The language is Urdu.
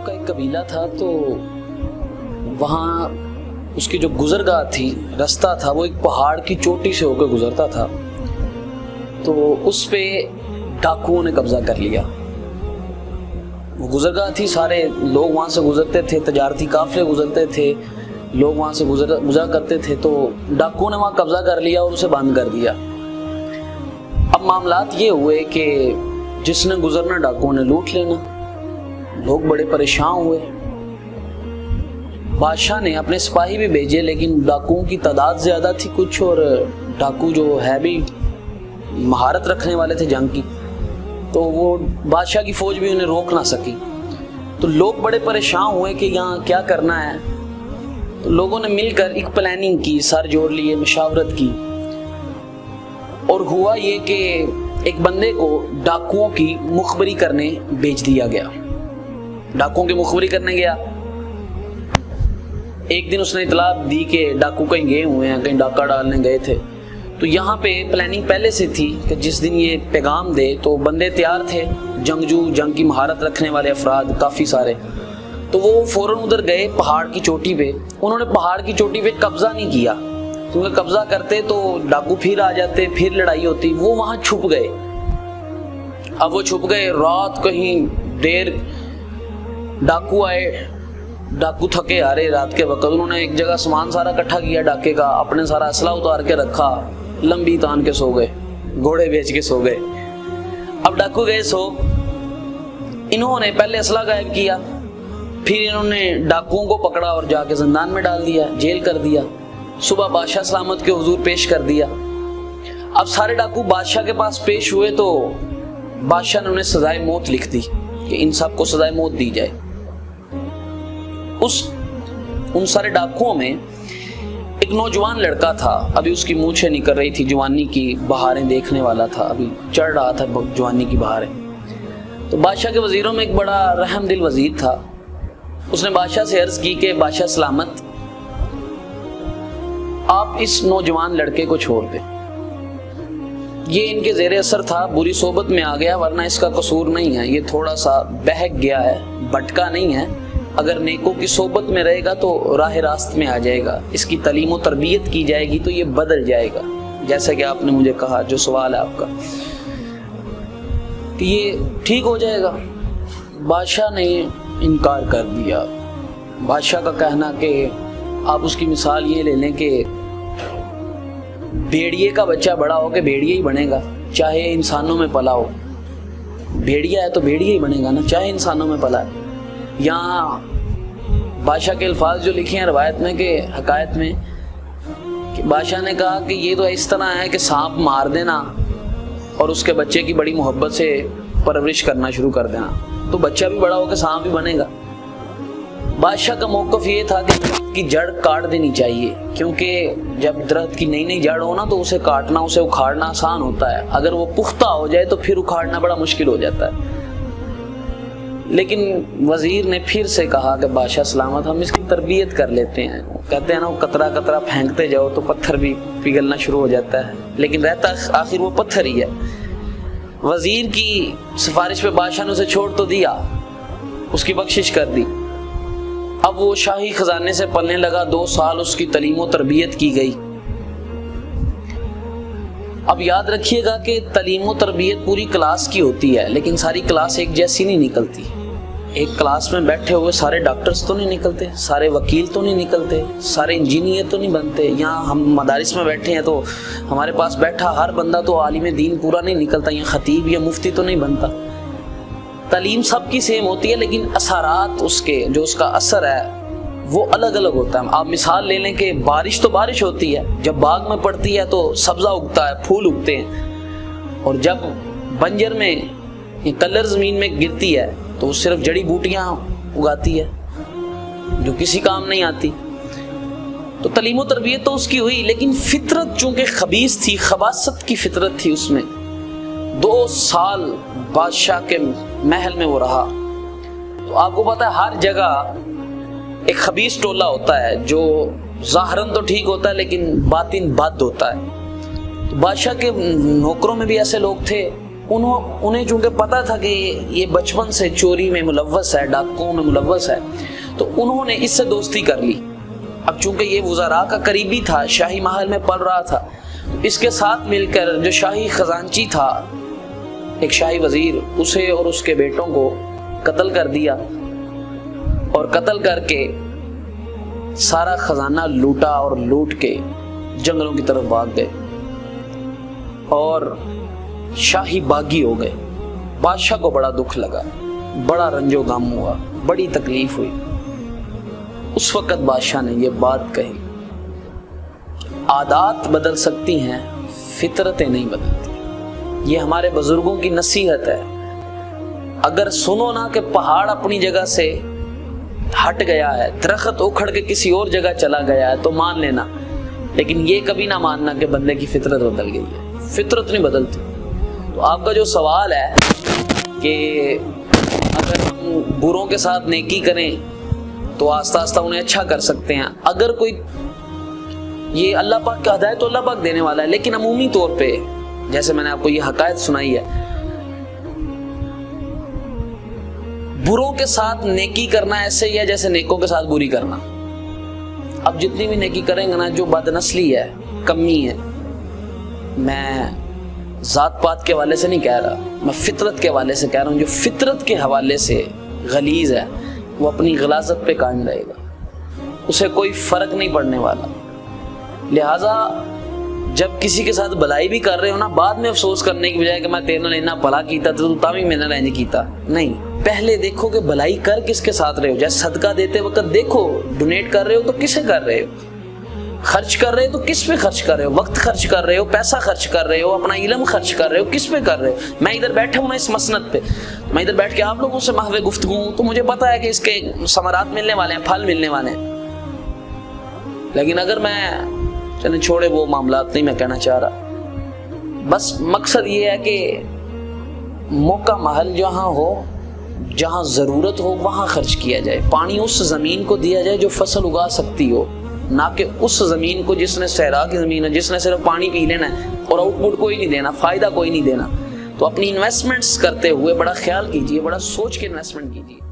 کا ایک قبیلہ تھا، تو وہاں اس کی جو گزرگاہ تھی، رستہ تھا، وہ ایک پہاڑ کی چوٹی سے ہو کے گزرتا تھا. تو اس پہ ڈاکوؤں نے قبضہ کر لیا. وہ گزرگاہ تھی، سارے لوگ وہاں سے گزرتے تھے، تجارتی قافلے گزرتے تھے، لوگ وہاں سے گزرا کرتے تھے. تو ڈاکوؤں نے وہاں قبضہ کر لیا اور اسے بند کر دیا. اب معاملات یہ ہوئے کہ جس نے گزرنا ڈاکوؤں نے لوٹ لینا. لوگ بڑے پریشان ہوئے. بادشاہ نے اپنے سپاہی بھی بھیجے، لیکن ڈاکوؤں کی تعداد زیادہ تھی کچھ، اور ڈاکو جو ہے بھی مہارت رکھنے والے تھے جنگ کی، تو وہ بادشاہ کی فوج بھی انہیں روک نہ سکی. تو لوگ بڑے پریشان ہوئے کہ یہاں کیا کرنا ہے. تو لوگوں نے مل کر ایک پلاننگ کی، سر جوڑ لیے، مشاورت کی، اور ہوا یہ کہ ایک بندے کو ڈاکوؤں کی مخبری کرنے بھیج دیا گیا. ڈاکوؤں کی مخبری کرنے گیا. ایک دن اس نے اطلاع دی کہ ڈاکو کہیں گئے ہوئے ہیں، کہیں ڈاکہ ڈالنے گئے تھے. تو یہاں پہ پلاننگ پہلے سے تھی کہ جس دن یہ پیغام دے، تو بندے تیار تھے، جنگجو، جنگ کی مہارت رکھنے والے افراد کافی سارے. تو وہ فوراً ادھر گئے پہاڑ کی چوٹی پہ. انہوں نے پہاڑ کی چوٹی پہ قبضہ نہیں کیا، کیونکہ قبضہ کرتے تو ڈاکو پھر آ جاتے، پھر لڑائی ہوتی. وہ وہاں چھپ گئے. اب وہ چھپ گئے، رات کہیں دیر ڈاکو آئے. ڈاکو تھکے ہارے رات کے وقت، انہوں نے ایک جگہ سامان سارا اکٹھا کیا ڈاکے کا، اپنے سارا اسلحہ اتار کے رکھا، لمبی تان کے سو گئے، گھوڑے بیچ کے سو گئے. اب ڈاکو گئے سو. انہوں نے پہلے اسلحہ غائب کیا، پھر انہوں نے ڈاکوؤں کو پکڑا اور جا کے زندان میں ڈال دیا، جیل کر دیا. صبح بادشاہ سلامت کے حضور پیش کر دیا. اب سارے ڈاکو بادشاہ کے پاس پیش ہوئے تو بادشاہ نے انہیں سزائے موت لکھ دی کہ ان سب کو سزائے موت دی جائے. ان سارے ڈاکوؤں میں ایک نوجوان لڑکا تھا، ابھی اس کی مونچھیں نکل رہی تھی، جوانی کی بہاریں دیکھنے والا تھا، ابھی چڑھ رہا تھا جوانی کی بہاریں. تو بادشاہ کے وزیروں میں ایک بڑا رحم دل وزیر تھا. اس نے بادشاہ سے عرض کی کہ بادشاہ سلامت، آپ اس نوجوان لڑکے کو چھوڑ دیں. یہ ان کے زیر اثر تھا، بری صحبت میں آ گیا، ورنہ اس کا قصور نہیں ہے. یہ تھوڑا سا بہک گیا ہے، بھٹکا نہیں ہے. اگر نیکوں کی صحبت میں رہے گا تو راہ راست میں آ جائے گا. اس کی تعلیم و تربیت کی جائے گی تو یہ بدل جائے گا. جیسا کہ آپ نے مجھے کہا، جو سوال ہے آپ کا، کہ یہ ٹھیک ہو جائے گا. بادشاہ نے انکار کر دیا. بادشاہ کا کہنا کہ آپ اس کی مثال یہ لے لیں کہ بھیڑیے کا بچہ بڑا ہو کے بھیڑیے ہی بنے گا، چاہے انسانوں میں پلا ہو. بھیڑیا ہے تو بھیڑیے ہی بنے گا نا، چاہے انسانوں میں پلا ہے. یہاں بادشاہ کے الفاظ جو لکھے ہیں روایت میں کہ حکایت میں، کہ بادشاہ نے کہا کہ یہ تو اس طرح ہے کہ سانپ مار دینا اور اس کے بچے کی بڑی محبت سے پرورش کرنا شروع کر دینا، تو بچہ بھی بڑا ہو کے سانپ بھی بنے گا. بادشاہ کا موقف یہ تھا کہ درخت کی جڑ کاٹ دینی چاہیے، کیونکہ جب درخت کی نئی نئی جڑ ہو نا تو اسے کاٹنا، اسے اکھاڑنا آسان ہوتا ہے. اگر وہ پختہ ہو جائے تو پھر اکھاڑنا بڑا مشکل ہو جاتا ہے. لیکن وزیر نے پھر سے کہا کہ بادشاہ سلامت، ہم اس کی تربیت کر لیتے ہیں. کہتے ہیں نا، وہ قطرہ قطرہ پھینکتے جاؤ تو پتھر بھی پگھلنا شروع ہو جاتا ہے، لیکن رہتا آخر وہ پتھر ہی ہے. وزیر کی سفارش پہ بادشاہ نے اسے چھوڑ تو دیا، اس کی بخشش کر دی. اب وہ شاہی خزانے سے پلنے لگا. 2 سال اس کی تعلیم و تربیت کی گئی. اب یاد رکھیے گا کہ تعلیم و تربیت پوری کلاس کی ہوتی ہے، لیکن ساری کلاس ایک جیسی نہیں نکلتی. ایک کلاس میں بیٹھے ہوئے سارے ڈاکٹرز تو نہیں نکلتے، سارے وکیل تو نہیں نکلتے، سارے انجینئر تو نہیں بنتے. یہاں ہم مدارس میں بیٹھے ہیں تو ہمارے پاس بیٹھا ہر بندہ تو عالم دین پورا نہیں نکلتا، یا خطیب یا مفتی تو نہیں بنتا. تعلیم سب کی سیم ہوتی ہے، لیکن اثرات اس کے، جو اس کا اثر ہے وہ الگ الگ ہوتا ہے. آپ مثال لے لیں کہ بارش تو بارش ہوتی ہے، جب باغ میں پڑتی ہے تو سبزہ اگتا ہے، پھول اگتے ہیں، اور جب بنجر میں کلر زمین میں گرتی ہے تو وہ صرف جڑی بوٹیاں اگاتی ہے جو کسی کام نہیں آتی. تو تعلیم و تربیت تو اس کی ہوئی، لیکن فطرت چونکہ خبیث تھی، خباثت کی فطرت تھی اس میں. 2 سال بادشاہ کے محل میں وہ رہا. تو آپ کو پتا ہے ہر جگہ ایک خبیث ٹولہ ہوتا ہے جو ظاہراً تو ٹھیک ہوتا ہے لیکن باطن بد ہوتا ہے. تو بادشاہ کے نوکروں میں بھی ایسے لوگ تھے انہیں چونکہ پتا تھا کہ یہ بچپن سے چوری میں ملوث ہے، ڈاکوں میں ملوث ہے، تو انہوں نے اس سے دوستی کر لی۔ اب چونکہ یہ وزراء کا قریبی تھا، شاہی محل میں پل رہا تھا، اس کے ساتھ مل کر جو شاہی خزانچی تھا، ایک شاہی وزیر، اسے اور اس کے بیٹوں کو قتل کر دیا، اور قتل کر کے سارا خزانہ لوٹا، اور لوٹ کے جنگلوں کی طرف بھاگ گئے اور شاہی باغی ہو گئے۔ بادشاہ کو بڑا دکھ لگا، بڑا رنج و غم ہوا، بڑی تکلیف ہوئی۔ اس وقت بادشاہ نے یہ بات کہی، عادات بدل سکتی ہیں، فطرتیں نہیں بدلتی۔ یہ ہمارے بزرگوں کی نصیحت ہے۔ اگر سنو نا کہ پہاڑ اپنی جگہ سے ہٹ گیا ہے، درخت اکھڑ کے کسی اور جگہ چلا گیا ہے، تو مان لینا، لیکن یہ کبھی نہ ماننا کہ بندے کی فطرت بدل گئی ہے۔ فطرت نہیں بدلتی۔ تو آپ کا جو سوال ہے کہ اگر ہم بروں کے ساتھ نیکی کریں تو آہستہ آہستہ انہیں اچھا کر سکتے ہیں، اگر کوئی، یہ اللہ پاک کا ہدایت تو اللہ پاک دینے والا ہے، لیکن عمومی طور پہ جیسے میں نے آپ کو یہ حقائق سنائی ہے، بروں کے ساتھ نیکی کرنا ایسے ہی ہے جیسے نیکوں کے ساتھ بری کرنا۔ اب جتنی بھی نیکی کریں گے نا، جو بد نسلی ہے، کمی ہے، میں ذات پات کے حوالے سے نہیں کہہ رہا، میں فطرت کے حوالے سے کہہ رہا ہوں، جو فطرت کے حوالے سے غلیظ ہے وہ اپنی غلاظت پہ قائم رہے گا، اسے کوئی فرق نہیں پڑنے والا۔ لہٰذا جب کسی کے ساتھ بلائی بھی کر رہے ہو نا، بعد میں افسوس کرنے کی بجائے کہ میں تیرے نال اتنا بھلا کیتا تو تاوی میں نے نہیں کیتا، نہیں، پہلے دیکھو کہ بھلائی کر کس کے ساتھ رہے ہو۔ جیسے صدقہ دیتے وقت دیکھو ڈونیٹ کر رہے ہو تو کسے کر رہے ہو، خرچ کر رہے ہو تو کس پہ خرچ کر رہے ہو، وقت خرچ کر رہے ہو، پیسہ خرچ کر رہے ہو، اپنا علم خرچ کر رہے ہو، کس پہ کر رہے ہو۔ میں ادھر بیٹھا ہوں نا اس مسند پہ، میں ادھر بیٹھ کے آپ لوگوں سے محو گفتگو ہوں، تو مجھے پتا ہے کہ اس کے ثمرات ملنے والے ہیں، پھل ملنے والے ہیں، لیکن اگر میں چلیں چھوڑے وہ معاملات، نہیں میں کہنا چاہ رہا، بس مقصد یہ ہے کہ موقع محل جہاں ہو، جہاں ضرورت ہو وہاں خرچ کیا جائے۔ پانی اس زمین کو دیا جائے جو فصل اگا سکتی ہو، نہ کہ اس زمین کو جس نے صحرا کی زمین ہے، جس نے صرف پانی پی لینا ہے اور آؤٹ پٹ کوئی نہیں دینا، فائدہ کوئی نہیں دینا۔ تو اپنی انویسٹمنٹس کرتے ہوئے بڑا خیال کیجیے، بڑا سوچ کے انویسٹمنٹ کیجیے۔